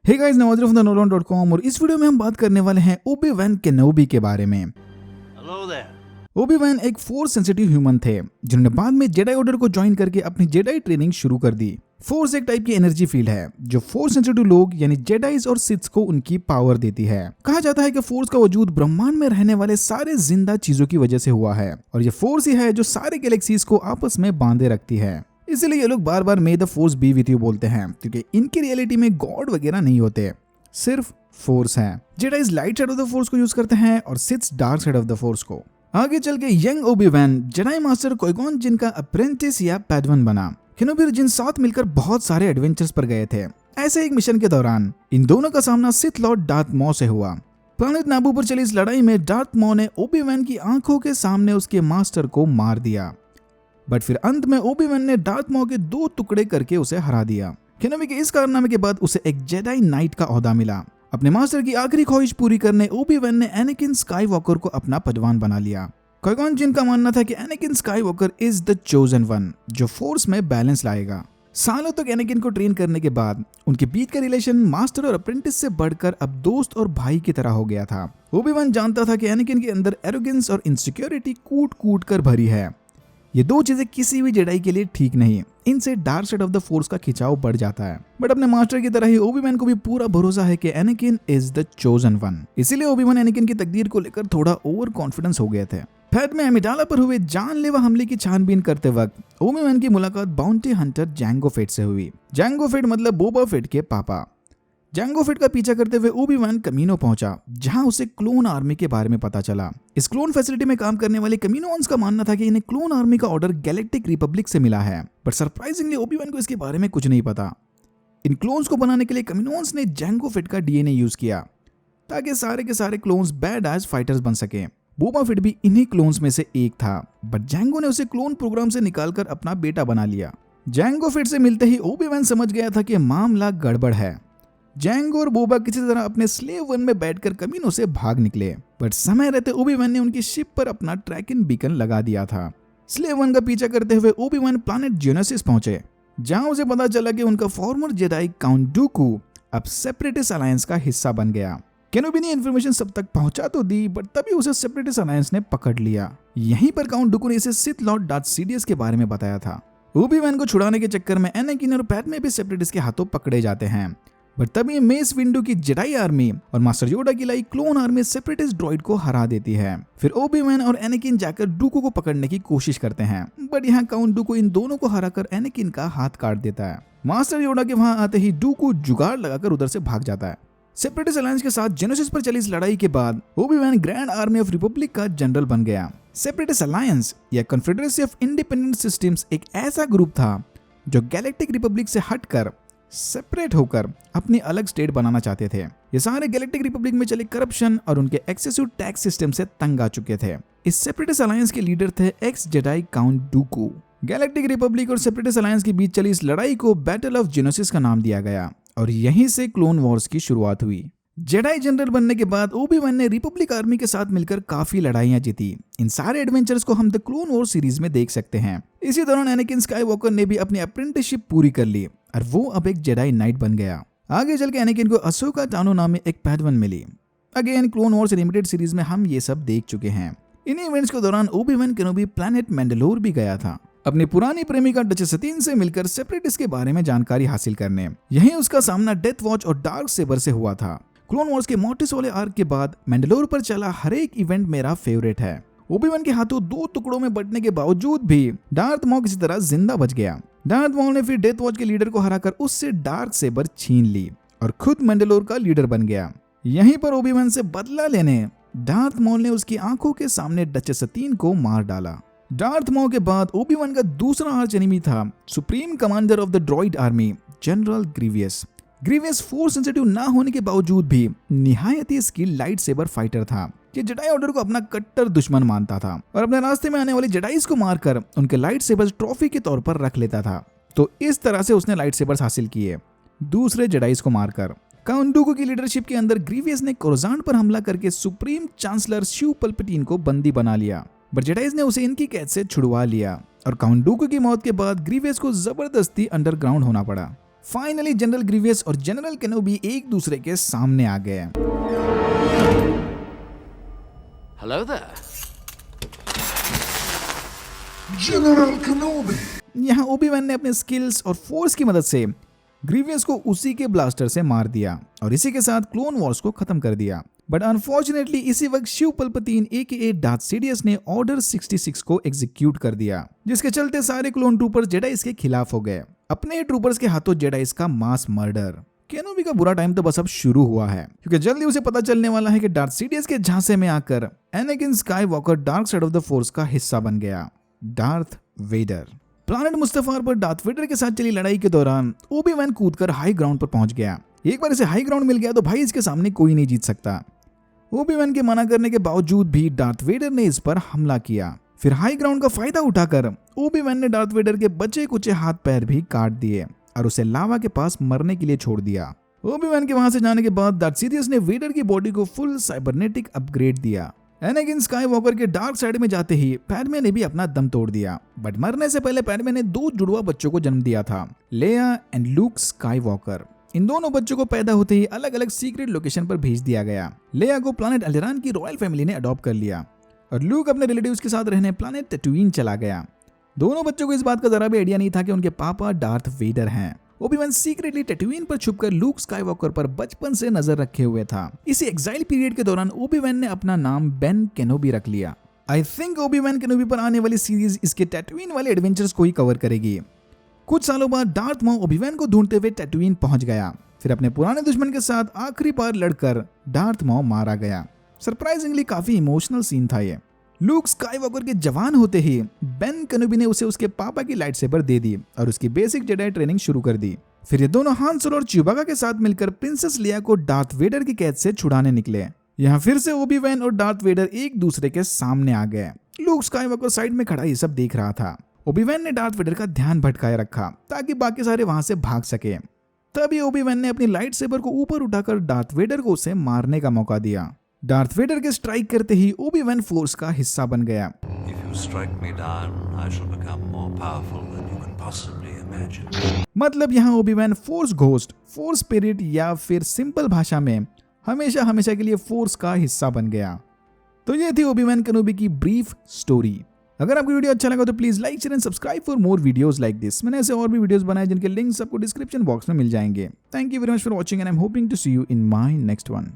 Hey guys, Nawazul from the nolan.com और इस video में हम बात करने वाले हैं ओबी-वैन केनोबी के बारे में। Hello there. ओबी-वैन एक फोर्स सेंसिटिव ह्यूमन थे जिन्होंने बाद में जेडाई ऑर्डर को ज्वाइन करके अपनी जेडाई ट्रेनिंग शुरू कर दी। फोर्स एक टाइप की एनर्जी फील्ड है जो फोर्स सेंसिटिव लोग यानी जेडाइज और सिथ्स को उनकी पावर देती है। कहा जाता है कि फोर्स का वजूद ब्रह्मांड में रहने वाले सारे जिंदा चीजों की वजह से हुआ है और ये फोर्स ही है जो सारे गैलेक्सीज को आपस में बांधे रखती है। इसीलिए ये लोग बार बार may the force be with you बोलते हैं, क्योंकि इनकी रियलिटी में गॉड वगैरह नहीं होते, सिर्फ फोर्स है। Jedis light side of the force को यूज करते हैं और Siths dark side of the force को। आगे चल के young Obi-Wan Jedi master Qui-Gon Jinn का अप्रेंटिस या पैडवन बना। केनोबी और जिन साथ मिलकर बहुत सारे एडवेंचर्स पर गए थे। ऐसे एक मिशन के दौरान इन दोनों का सामना सिथ लॉर्ड डार्थ मॉ से हुआ। प्लैनेट नाबू पर चली इस लड़ाई में डार्थ मॉ ने ओबी-वैन की आंखों के सामने उसके मास्टर को मार दिया, बट फिर अंत में ओबी-वैन ने डार्थ मॉ के 2 टुकड़े करके उसे हरा दिया। केनोबी के इस कारनामे के बाद उसे एक जेडाई नाइट का ओहदा मिला। अपने मास्टर की आखिरी ख्वाहिश पूरी करने ओबी-वैन ने एनाकिन स्काईवॉकर को अपना पजवान बना लिया। क्वाई-गॉन जिन का मानना था कि Anakin Skywalker is the chosen one जो फोर्स में बैलेंस लाएगा। सालों तक एनाकिन को ट्रेन करने के बाद उनके बीच का रिलेशन मास्टर और अप्रेंटिस से बढ़कर अब दोस्त और भाई की तरह हो गया था। ओबी-वैन जानता था कि एनाकिन के अंदर एरोगेंस और इनसिक्योरिटी कूट कूट कर भरी है। ये 2 चीजें किसी भी जेडाई के लिए ठीक नहीं। इनसे dark side of the force का खिंचाव बढ़ जाता है। बट अपने मास्टर की तरह ही ओबी-वैन को भी पूरा भरोसा है कि एनाकिन इज द चोजन वन। इसीलिए ओबी-वैन एनाकिन की तकदीर को लेकर थोड़ा ओवर कॉन्फिडेंस हो गए थे। फैट में अमिडाला पर हुए जानलेवा हमले की छानबीन करते वक्त ओबी-वैन की मुलाकात बाउंटी हंटर जैंगो फेट से हुई। जैंगो फेट मतलब बोबा फेट के पापा। जैंगो फेट का पीछा करते हुए ओबी-वैन कमीनो पहुंचा, जहां उसे क्लोन आर्मी के बारे में पता चला। इस क्लोन फैसिलिटी में काम करने वाले कमीनोन्स का मानना था कि इन्हें क्लोन आर्मी का ऑर्डर गैलेक्टिक रिपब्लिक से मिला है, बट सरप्राइजिंगली ओबी-वैन को इसके बारे में कुछ नहीं पता। इन क्लोन्स को बनाने के लिए कमीनोन्स ने जैंगो फेट का डीएनए यूज किया ताकि सारे के सारे क्लोन्स बैड एज फाइटर्स बन सके। बोबा फेट भी इन्हीं क्लोन्स में से एक था, बट जैंगो ने उसे क्लोन प्रोग्राम से निकालकर अपना बेटा बना लिया। जैंगो फेट से मिलते ही ओबी-वैन समझ गया था कि मामला गड़बड़ है। जैंगो और बोबा किसी तरह अपने स्लेव वन में बैठकर कमीनों से भाग निकले, बट समय रहते ओबी-वैन ने उनकी शिप पर अपना ट्रैकिंग बीकन लगा दिया था। स्लेव वन का पीछा करते हुए ओबी-वैन प्लैनेट जेनेसिस पहुंचे, जहां उसे पता चला कि उनका फॉर्मर जेडाई काउंट डूकू अब सेपरेटिस्ट अलायंस का हिस्सा बन गया। केनोबी ने इन्फॉर्मेशन सब तक पहुंचा तो दी, बट तभी उसे सेपरेटिस्ट अलायंस ने पकड़ लिया। यहीं पर काउंट डूकू ने इसे सिथ लॉर्ड डार्थ सीडियस के बारे में बताया था। ओबी-वैन को छुड़ाने के चक्कर में एनाकिन और पैडमे भी सेपरेटिस्ट के हाथों पकड़े जाते हैं, बट तभी मेस विंडू की जेडाई आर्मी और मास्टर योडा की लाई क्लोन आर्मी सेपरेटिस्ट ड्रॉइड को हरा देती है। फिर ओबी-वैन और एनाकिन जाकर डूकू को पकड़ने की कोशिश करते हैं, बट यहाँ काउंट डूकू इन दोनों को हराकर एनाकिन का हाथ काट देता है। मास्टर योडा के वहां आते ही डूकू जुगाड़ लगाकर उधर से भाग जाता है। सेपरेटिस्ट अलायंस के साथ जेनेसिस पर चली इस लड़ाई के बाद ओबी-वैन ग्रैंड आर्मी ऑफ रिपब्लिक का जनरल बन गया। सेपरेटिस्ट अलायंस या कॉन्फेडरेसी ऑफ इंडिपेंडेंट सिस्टम्स एक ऐसा ग्रुप था जो गैलेक्टिक रिपब्लिक से हटकर सेपरेट होकर अपनी अलग स्टेट बनाना चाहते थे। ये सारे गैलेक्टिक रिपब्लिक में चले करप्शन और उनके एक्सेसिव टैक्स सिस्टम से तंग आ चुके थे। इस सेपरेटिस्ट अलायंस के लीडर थे ex Jedi Count Dooku. Galactic Republic और सेपरेटिस्ट अलायंस के बीच चली इस लड़ाई को बैटल ऑफ जेनेसिस का नाम दिया गया और यहीं से क्लोन वॉर्स की शुरुआत हुई। जेडाई जनरल बनने के बाद ओबी-वैन ने रिपब्लिक आर्मी के साथ मिलकर काफी लड़ाइयां जीती। इन सारे एडवेंचर्स को हम द क्लोन वॉर सीरीज में देख सकते हैं। इसी दौरान एनाकिन स्काईवॉकर ने भी अपनी अप्रेंटिसशिप पूरी कर ली और वो अब एक जेडाई नाइट बन गया। आगे चल के एनाकिन को अशोका टानो नाम में एक पैडवन मिली। Again Clone Wars limited series में हम ये सब देख चुके हैं। इन इवेंट्स के दौरान ओबी-वैन केनोबी प्लैनेट मैंडलोर भी गया था अपनी पुरानी प्रेमिका डचेस सतीन से मिलकर सेपरेटिस्ट के बारे में जानकारी हासिल करने। यहीं उसका सामना डेथ वॉच और डार्क सेबर से हुआ था। क्लोन वॉर्स के मोटिस वाले आर्क के बाद मैंडलोर पर चला हर एक इवेंट मेरा फेवरेट है। ओबी-वैन के हाथों 2 टुकड़ों में बंटने के बावजूद भी डार्थ मॉ किसी तरह जिंदा बच गया। डार्थ मॉ ने फिर डेथ वॉच के लीडर को हराकर उससे डार्क सेबर छीन ली और खुद मैंडलोर का लीडर बन गया। यहीं पर ओबी-वैन से बदला लेने डार्थ मॉ ने उसकी आंखों के सामने डचेस सतीन को मार डाला। डार्थ मॉ के बाद ओबी-वैन का दूसरा आर्च एनिमी था supreme commander of the droid army general grievous. Grievous force sensitive ना होने के बावजूद भी निहायत ही स्किल्ड लाइट सेबर फाइटर था। ये जेडाई ऑर्डर को अपना कट्टर दुश्मन मानता था और अपने रास्ते में आने वाले जेडाइस को मारकर उनके लाइट सेबर्स ट्रॉफी के तौर पर रख लेता था। तो इस तरह से उसने लाइट सेबर्स हासिल किए दूसरे जेडाइस को मारकर। काउंट डूकू की लीडरशिप के अंदर ग्रीवियस ने कोरोजांड पर हमला करके सुप्रीम चांसलर शिव पल्पटीन को बंदी बना लिया, बट जेडाइस ने उसे इनकी कैद से छुड़वा लिया और काउंट डूकू की मौत के बाद ग्रीवियस को जबरदस्ती अंडरग्राउंड होना पड़ा। फाइनली जनरल ग्रीवियस और जनरल केनोबी एक दूसरे के सामने आ गए। Hello there. General Kenobi. यहाँ ओबी-वैन ने अपने स्किल्स और फोर्स की मदद से ग्रीवियस को उसी के ब्लास्टर से मार दिया और इसी के साथ क्लोन वॉर्स को खत्म कर दिया। बट अनफॉर्चुनेटली इसी वक्त शिव पल्पतीन एके डार्थ सीडियस ने ऑर्डर 66 को एग्जीक्यूट कर दिया, जिसके चलते सारे क्लोन ट्रूपर्स जेडाइस के खिलाफ हो गए। अपने ट्रूपर्स के हाथों जेडाइस का मास मर्डर। केनोबी का बुरा टाइम तो बस अब शुरू हुआ है, क्योंकि जल्दी उसे पता चलने वाला है कि डार्थ सीडियस के झांसे में आकर Anakin Skywalker dark side of the force का हिस्सा बन गया, डार्थ वेडर। प्लानेट मुस्तफार पर डार्थ वेडर के साथ चली लड़ाई के दौरान ओबी-वैन कूदकर हाई ग्राउंड पर पहुंच गया। एक बार इसे हाई ग्राउंड मिल गया तो भाई इसके सामने कोई नहीं जीत सकता। ओबी-वैन के मना करने के बावजूद भी डार्थ वेडर ने इस पर हमला किया। फिर हाई ग्राउंड का फायदा उठाकर ओबी-वैन ने डार्थ वेडर के बचे कुचे हाथ पैर भी काट दिए और उसे लावा के पास मरने के लिए छोड़ दिया। ओबी-वैन के वहां से जाने के बाद डार्थ सीडियस ने वेडर की बॉडी को फुल साइबरनेटिक अपग्रेड दिया। एनाकिन स्काईवॉकर के डार्क साइड में जाते ही पैडमे ने भी अपना दम तोड़ दिया, बट मरने से पहले पैडमे ने 2 जुड़वा बच्चों को जन्म दिया था, लेया एंड लूक स्काईवॉकर। इन दोनों बच्चों को पैदा होते ही अलग अलग सीक्रेट लोकेशन पर भेज दिया गया। लेया को प्लानेट अल्डेरान की रॉयल फैमिली ने अडॉप्ट कर लिया और लूक अपने रिलेटिव्स के साथ रहने प्लानेट टैटूइन चला गया। दोनों बच्चों को इस बात का जरा भी आइडिया नहीं था कि उनके पापा डार्थ वेडर हैं। ओबी-वैन सीक्रेटली टैटूइन पर छुपकर लूक स्काईवॉकर पर बचपन से नजर रखे हुए था। इसी एक्साइल पीरियड के दौरान ओबी-वैन ने अपना नाम बेन केनोबी रख लिया। आई थिंक ओबी-वैन केनोबी पर आने वाली सीरीज इसके टैटूइन वाले एडवेंचर्स को ही कवर करेगी। कुछ सालों बाद डार्थ मॉ ओबी-वैन को ढूंढते हुए टैटूइन पहुंच गया। फिर अपने पुराने दुश्मन के साथ आखिरी बार लड़कर डार्थ मॉ मारा गया। सरप्राइजिंगली काफी इमोशनल सीन था ये। लूक स्काईवॉकर के जवान होते ही बेन केनोबी ने उसे उसके पापा की लाइट सेबर दे दी और उसकी बेसिक जेडाई ट्रेनिंग शुरू कर दी। फिर ये दोनों हान सोलो और च्यूबाका के साथ मिलकर प्रिंसेस लिया को डार्थ वेडर की कैद से छुड़ाने निकले। यहाँ फिर से ओबी-वैन और डार्थ वेडर एक दूसरे के सामने आ गए। लूक स्काईवॉकर साइड में खड़ा ये सब देख रहा था। ओबी-वैन ने डार्थ वेडर का ध्यान भटकाए रखा ताकि बाकी सारे वहां से भाग सके। तभी ओबी-वैन ने अपनी लाइट सेबर को ऊपर उठाकर डार्थ वेडर को उसे मारने का मौका दिया। डार्थ वेडर के स्ट्राइक करते ही ओबी-वैन फोर्स का हिस्सा बन गया। If you strike me down, I shall become more powerful than you can possibly imagine. मतलब यहाँ ओबी-वैन फोर्स घोस्ट, फोर्स स्पिरिट या फिर सिंपल भाषा में हमेशा हमेशा के लिए फोर्स का हिस्सा बन गया। तो ये थी ओबी-वैन केनोबी की ब्रीफ स्टोरी। अगर आपको वीडियो अच्छा लगा तो please like share and subscribe for more videos like this. मैंने ऐसे और भी वीडियोस बनाए जिनके लिंक्स आपको डिस्क्रिप्शन बॉक्स में मिल जाएंगे। Thank you very much for watching and I am hoping to see you in my next one.